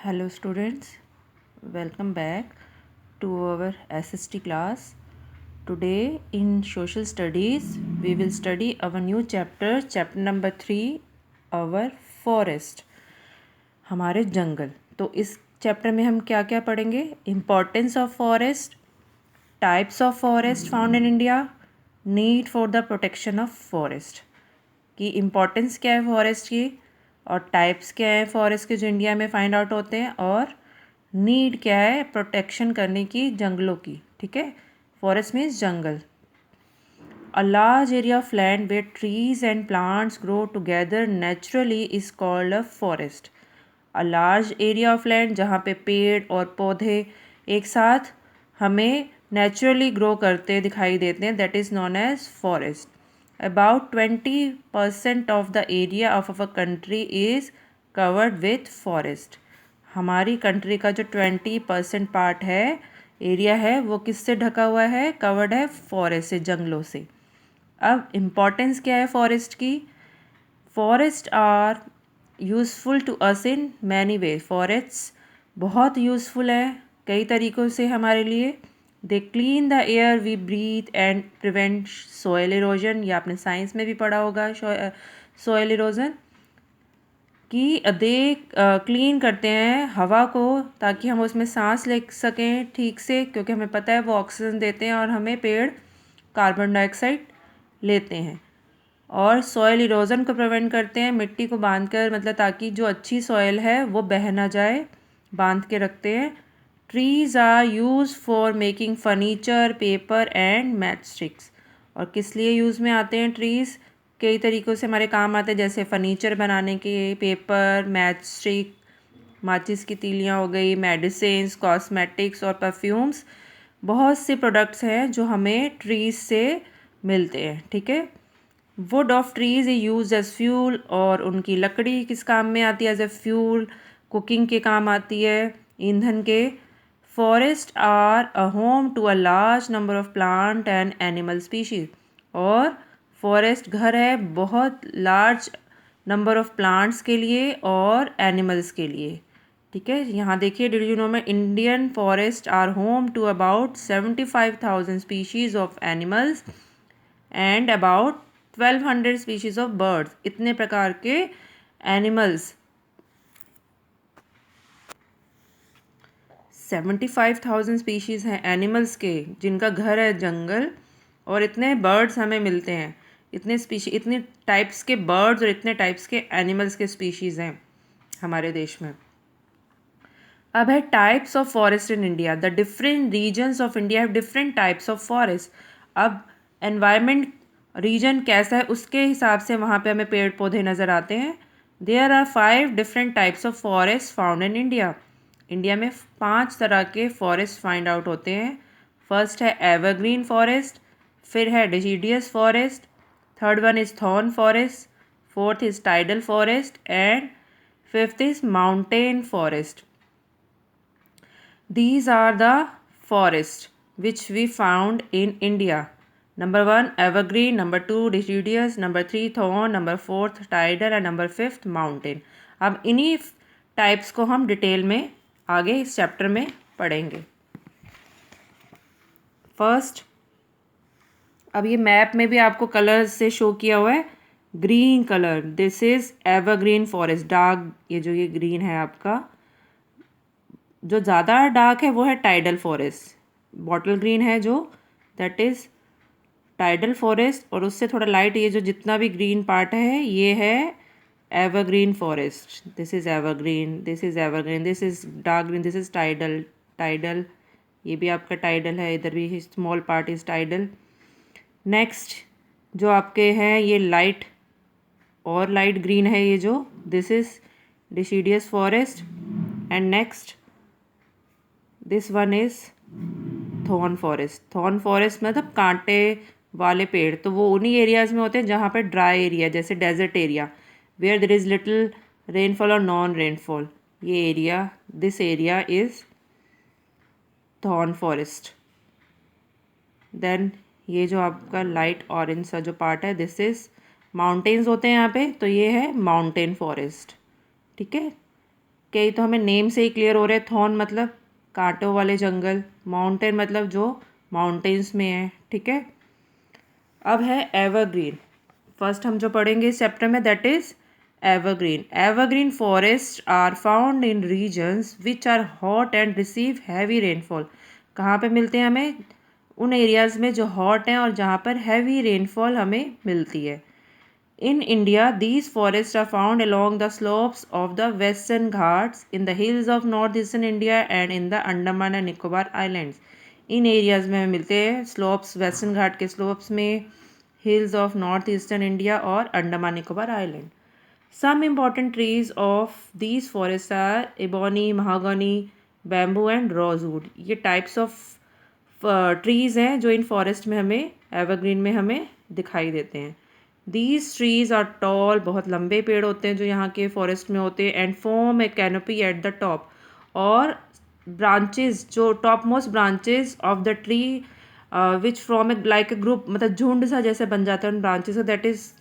Hello students, welcome back to our SST class. Today in social studies we will study our new chapter number 3, our forest, हमारे जंगल. तो इस chapter में हम क्या क्या पढ़ेंगे? Importance of forest, types of forest found in India, need for the protection of forest, कि importance क्या है फॉरेस्ट की और टाइप्स क्या है फॉरेस्ट के जो इंडिया में फाइंड आउट होते हैं, और नीड क्या है प्रोटेक्शन करने की जंगलों की. ठीक है, फॉरेस्ट मीन्स जंगल. A large area of land where trees and plants grow together naturally is called a forest. A large area of land जहाँ पे पेड़ और पौधे एक साथ हमें नेचुरली ग्रो करते दिखाई देते हैं, that is known as forest. About 20% of the area of our country is covered with forest. हमारी कंट्री का जो 20% पार्ट है, एरिया है, वो किससे ढका हुआ है? कवर्ड है फॉरेस्ट से, जंगलों से. अब इम्पॉर्टेंस क्या है फॉरेस्ट की? Forests are useful to us in many way. Forest बहुत यूज़फुल है कई तरीक़ों से हमारे लिए. They clean the air we breathe and prevent soil erosion. ये आपने साइंस में भी पढ़ा होगा, सॉयल इरोजन. कि दे क्लीन करते हैं हवा को ताकि हम उसमें सांस ले सकें ठीक से, क्योंकि हमें पता है वो ऑक्सीजन देते हैं और हमें पेड़ कार्बन डाइऑक्साइड लेते हैं. और सॉयल इरोजन को प्रिवेंट करते हैं, मिट्टी को बांध कर, मतलब ताकि जो अच्छी सॉयल है वो बह ना जाए, बांध के रखते हैं. Trees are use for making furniture, paper and matchsticks. और किस लिए यूज़ में आते हैं ट्रीज़? कई तरीक़ों से हमारे काम आते हैं, जैसे फर्नीचर बनाने के, पेपर, मैच स्टिक, माचिस की तीलियाँ हो गई, मेडिसिन्स, कॉस्मेटिक्स और परफ्यूम्स. बहुत से प्रोडक्ट्स हैं जो हमें ट्रीज़ से मिलते हैं. ठीक है. Wood of trees use as fuel. और उनकी लकड़ी किस काम में आती है? एज ए फ्यूल, कुकिंग के काम आती है, ईंधन के. Forests are a home to a large number of plant and animal species. और फॉरेस्ट घर है बहुत लार्ज नंबर ऑफ प्लांट्स के लिए और एनिमल्स के लिए. ठीक है. यहाँ देखिए, डिड यू नो में Indian forests are home to about 75,000 species of animals and about 1200 species of birds. इतने प्रकार के एनिमल्स, 75,000 स्पीशीज़ हैं एनिमल्स के जिनका घर है जंगल, और इतने बर्ड्स हमें मिलते हैं. इतने स्पीशी, इतने टाइप्स के बर्ड्स और इतने टाइप्स के एनिमल्स के स्पीशीज़ हैं हमारे देश में. अब है types of forest in India. The different regions of India have different types of forest. अब एनवायरनमेंट रीजन कैसा है उसके हिसाब से वहाँ पे हमें पेड़ पौधे नज़र आते हैं. There are 5 different types of forest found in India. India में 5 तरह के फॉरेस्ट फाइंड आउट होते हैं. फर्स्ट है एवरग्रीन फॉरेस्ट, फिर है deciduous forest, third one is thorn forest, fourth is tidal forest and fifth is mountain forest. These are the forests which we found in India. Number 1 evergreen, number 2 deciduous, number 3 thorn, number 4 tidal and number 5 mountain. अब इन्हीं types को हम detail में आगे इस chapter में पढ़ेंगे. First, अब ये मैप में भी आपको कलर्स से शो किया हुआ है. Green colour, this is evergreen forest. Dark, ये जो ये ग्रीन है आपका, जो ज़्यादा डार्क है वो है टाइडल फॉरेस्ट. बॉटल ग्रीन है जो, दैट इज़ टाइडल फॉरेस्ट. और उससे थोड़ा लाइट, ये जो जितना भी ग्रीन पार्ट है ये है evergreen forest. This is evergreen, this is evergreen, this is dark green, this is tidal. Tidal, ये भी आपका टाइडल है, इधर भी small part is tidal. Next जो आपके हैं ये लाइट और लाइट ग्रीन है, ये जो, this is deciduous forest. And next this one is thorn forest. Thorn forest मतलब कांटे वाले पेड़, तो वो उन्हीं एरियाज़ में होते हैं जहाँ पे ड्राई एरिया, जैसे desert area, where there is little rainfall और नॉन रेनफॉल. ये area, this area is thorn forest. Then ये जो आपका लाइट ऑरेंज सा जो पार्ट है, दिस इज़ माउंटेन्स होते हैं यहाँ पे, तो ये है माउंटेन फॉरेस्ट. ठीक है. कई तो हमें नेम से ही क्लियर हो रहे हैं। थॉर्न मतलब कांटों वाले जंगल, माउंटेन मतलब जो माउंटेन्स में है, ठीक है। अब है एवरग्रीन। फर्स्ट हम जो पढ़ेंगे इस चैप्टर में that is evergreen. Evergreen forests are found in regions which are hot and receive heavy rainfall. कहाँ पे मिलते हैं हमें? उन एरियाज़ में जो हॉट हैं और जहाँ पर हैवी रेनफॉल हमें मिलती है। In India, these forests are found along the slopes of the Western Ghats, in the hills of northeastern India and in the Andaman and Nicobar Islands. In areas में हमें मिलते हैं स्लोप्स, वेस्टर्न घाट के slopes में, hills of north eastern India और Andaman Nicobar island. Some important trees of these forest are ebony, mahogany, bamboo and rosewood. ये types of trees हैं जो इन फॉरेस्ट में हमें, एवरग्रीन में हमें दिखाई देते हैं। दीज ट्रीज आर टॉल, बहुत लंबे पेड़ होते हैं जो यहाँ के फॉरेस्ट में होते हैं, and form A canopy at the top. और ब्रांचेस, जो top most branches of the tree which from A like a group, मतलब झुंड सा जैसे बन जाता है उन branches, that is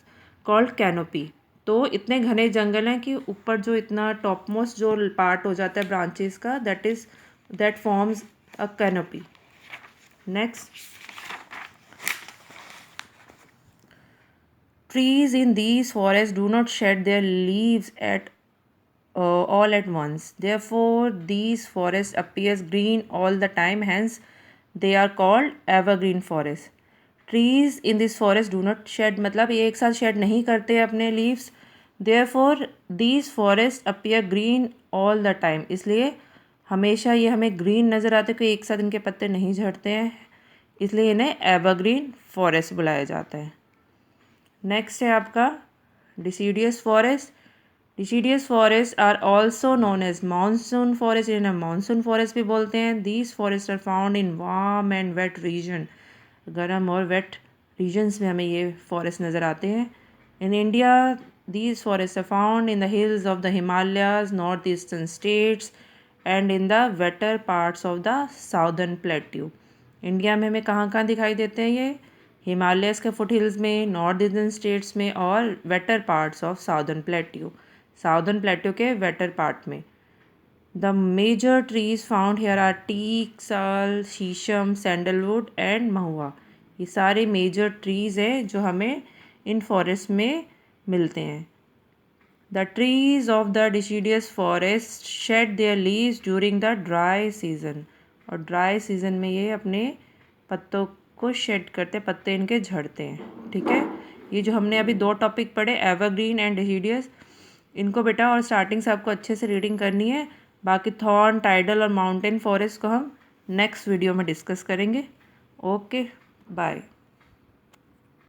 called canopy. तो इतने घने जंगल हैं कि ऊपर जो इतना टॉप मोस्ट जो पार्ट हो जाता है ब्रांचेस का, that forms a canopy. Next, trees in these forests do not shed their leaves at all at once. Therefore, these forests appears green all the time. Hence, they are called evergreen forests. Trees in this forest do not shed, मतलब ये एक साथ shed नहीं करते अपने leaves. Therefore, these forests appear green all the time. इसलिए हमेशा ये हमें green नज़र आते हैं, कोई एक साथ इनके पत्ते नहीं झड़ते हैं, इसलिए इन्हें evergreen forest बुलाया जाता है। नेक्स्ट है आपका deciduous forest. Deciduous forests are also known as monsoon forest, इन्हें मानसून फॉरेस्ट भी बोलते हैं। These forest are found in warm and wet region. गर्म और वेट रीजन्स में हमें ये फॉरेस्ट नज़र आते हैं। In India these forest are found in the hills of the Himalayas, north eastern states and in the wetter parts of the southern plateau. India में हमें कहाँ कहाँ दिखाई देते हैं ये? हिमालयस के फुट हिल्स में, नॉर्थ ईस्टर्न स्टेट्स में और wetter parts of southern plateau, southern plateau के वेटर पार्ट में। The major trees found here are teak, sal, sheesham, sandalwood and महुआ। ये सारे मेजर ट्रीज़ हैं जो हमें इन फॉरेस्ट में मिलते हैं। The trees of the deciduous forest shade there leaves during the dry season. और ड्राई सीजन में ये अपने पत्तों को शेड करते, पत्ते इनके झड़ते हैं, ठीक है। ये जो हमने अभी दो टॉपिक पढ़े, एवरग्रीन एंड डिसीडियस, इनको बेटा और स्टार्टिंग से आपको अच्छे से रीडिंग करनी है। बाकी थॉर्न, टाइडल और माउंटेन फॉरेस्ट को हम नेक्स्ट वीडियो में डिस्कस करेंगे। Okay, bye.